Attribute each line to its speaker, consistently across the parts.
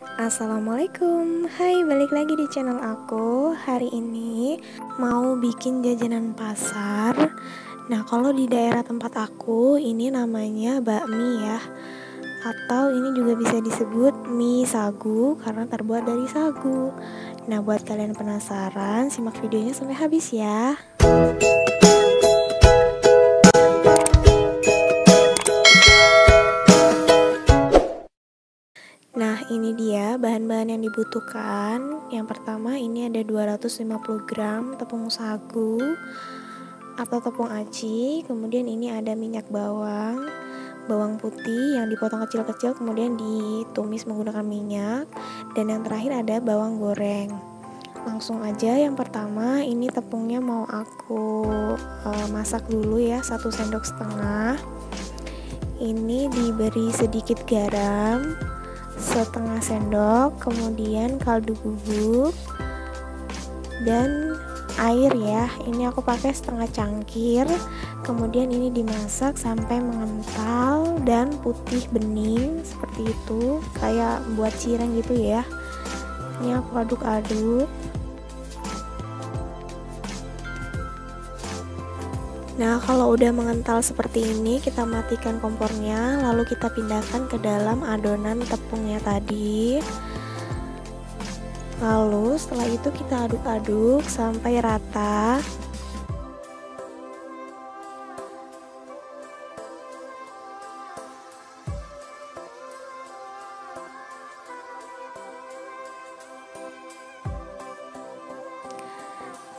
Speaker 1: Assalamualaikum, hai balik lagi di channel aku. Hari ini mau bikin jajanan pasar. Nah, kalau di daerah tempat aku ini namanya bakmi ya, atau ini juga bisa disebut mie sagu karena terbuat dari sagu. Nah, buat kalian penasaran, simak videonya sampai habis ya. Nah, ini dia bahan-bahan yang dibutuhkan. Yang pertama ini ada 250 gram tepung sagu atau tepung aci. Kemudian ini ada minyak bawang, bawang putih yang dipotong kecil-kecil kemudian ditumis menggunakan minyak. Dan yang terakhir ada bawang goreng. Langsung aja, yang pertama ini tepungnya mau aku masak dulu ya, 1 sendok setengah. Ini diberi sedikit garam, setengah sendok, kemudian kaldu bubuk dan air ya. Ini aku pakai setengah cangkir. Kemudian ini dimasak sampai mengental dan putih bening seperti itu, kayak buat cireng gitu ya. Ini aku aduk-aduk. Nah, kalau udah mengental seperti ini, kita matikan kompornya, lalu kita pindahkan ke dalam adonan tepungnya tadi. Lalu setelah itu kita aduk-aduk sampai rata.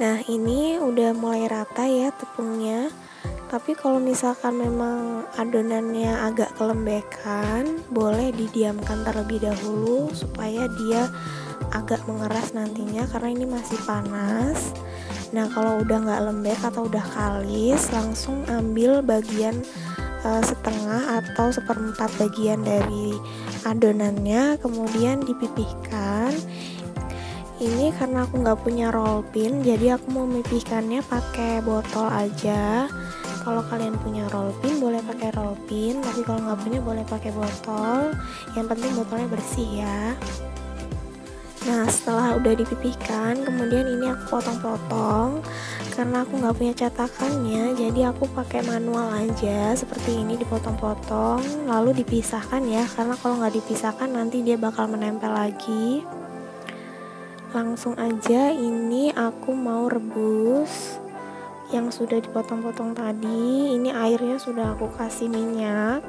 Speaker 1: Nah, ini udah mulai rata ya tepungnya. Tapi kalau misalkan memang adonannya agak kelembekan, boleh didiamkan terlebih dahulu supaya dia agak mengeras nantinya karena ini masih panas. Nah, kalau udah nggak lembek atau udah kalis, langsung ambil bagian setengah atau seperempat bagian dari adonannya, kemudian dipipihkan. Ini karena aku nggak punya roll pin, jadi aku mau memipihkannya pakai botol aja. Kalau kalian punya roll pin boleh pakai roll pin, tapi kalau nggak punya boleh pakai botol. Yang penting botolnya bersih ya. Nah, setelah udah dipipihkan, kemudian ini aku potong-potong. Karena aku nggak punya cetakannya, jadi aku pakai manual aja. Seperti ini dipotong-potong, lalu dipisahkan ya. Karena kalau nggak dipisahkan nanti dia bakal menempel lagi. Langsung aja ini aku mau rebus yang sudah dipotong-potong tadi. Ini airnya sudah aku kasih minyak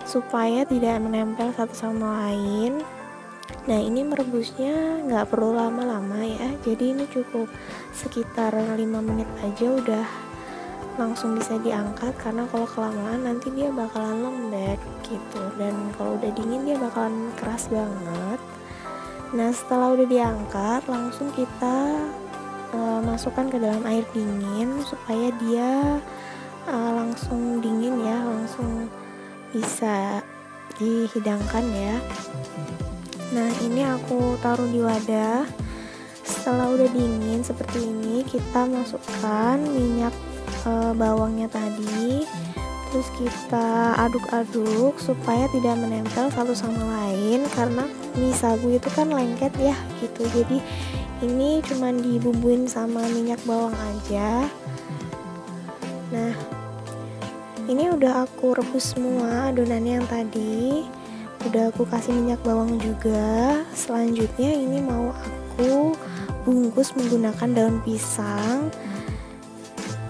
Speaker 1: supaya tidak menempel satu sama lain. Nah, ini merebusnya nggak perlu lama-lama ya, jadi ini cukup sekitar 5 menit aja udah langsung bisa diangkat. Karena kalau kelamaan nanti dia bakalan lembek gitu, dan kalau udah dingin dia bakalan keras banget. Nah, setelah udah diangkat, langsung kita masukkan ke dalam air dingin supaya dia langsung dingin ya, langsung bisa dihidangkan ya. Nah, ini aku taruh di wadah. Setelah udah dingin seperti ini, kita masukkan minyak bawangnya tadi. Terus kita aduk-aduk supaya tidak menempel satu sama lain, karena mie sagu itu kan lengket ya gitu. Jadi ini cuman dibumbuin sama minyak bawang aja. Nah, ini udah aku rebus semua adonannya yang tadi. Udah aku kasih minyak bawang juga. Selanjutnya ini mau aku bungkus menggunakan daun pisang.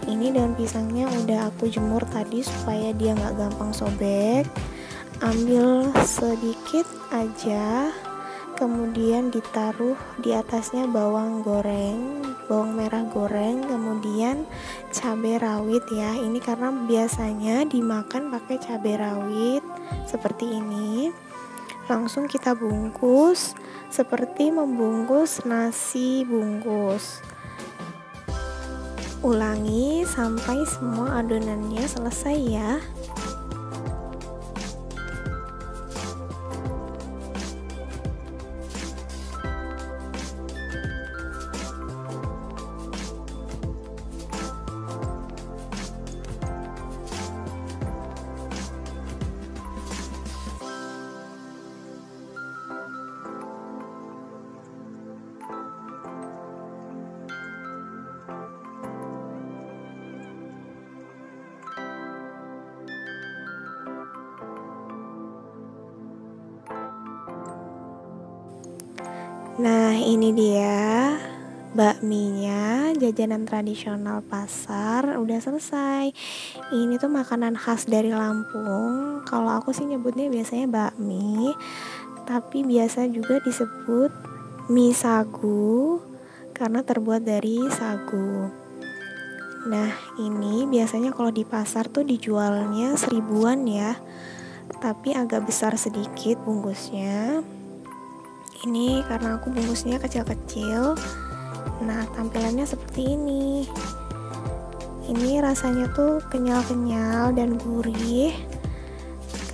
Speaker 1: Ini daun pisangnya udah aku jemur tadi supaya dia nggak gampang sobek. Ambil sedikit aja, kemudian ditaruh di atasnya bawang goreng, bawang merah goreng, kemudian cabai rawit ya. Ini karena biasanya dimakan pakai cabai rawit seperti ini. Langsung kita bungkus seperti membungkus nasi bungkus. Ulangi sampai semua adonannya selesai ya. Nah, ini dia bakminya, jajanan tradisional pasar udah selesai. Ini tuh makanan khas dari Lampung. Kalau aku sih nyebutnya biasanya bakmi, tapi biasa juga disebut mie sagu karena terbuat dari sagu. Nah, ini biasanya kalau di pasar tuh dijualnya 1000-an ya, tapi agak besar sedikit bungkusnya. Ini karena aku bungkusnya kecil-kecil. Nah, tampilannya seperti ini. Ini rasanya tuh kenyal-kenyal dan gurih.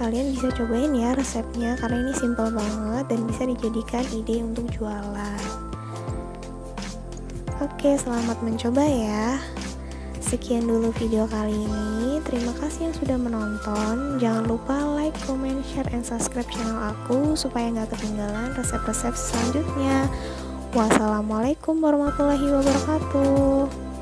Speaker 1: Kalian bisa cobain ya resepnya karena ini simple banget dan bisa dijadikan ide untuk jualan. Oke, selamat mencoba ya. Sekian dulu video kali ini. Terima kasih yang sudah menonton. Jangan lupa like, comment, share, and subscribe channel aku supaya nggak ketinggalan resep-resep selanjutnya. Wassalamualaikum warahmatullahi wabarakatuh.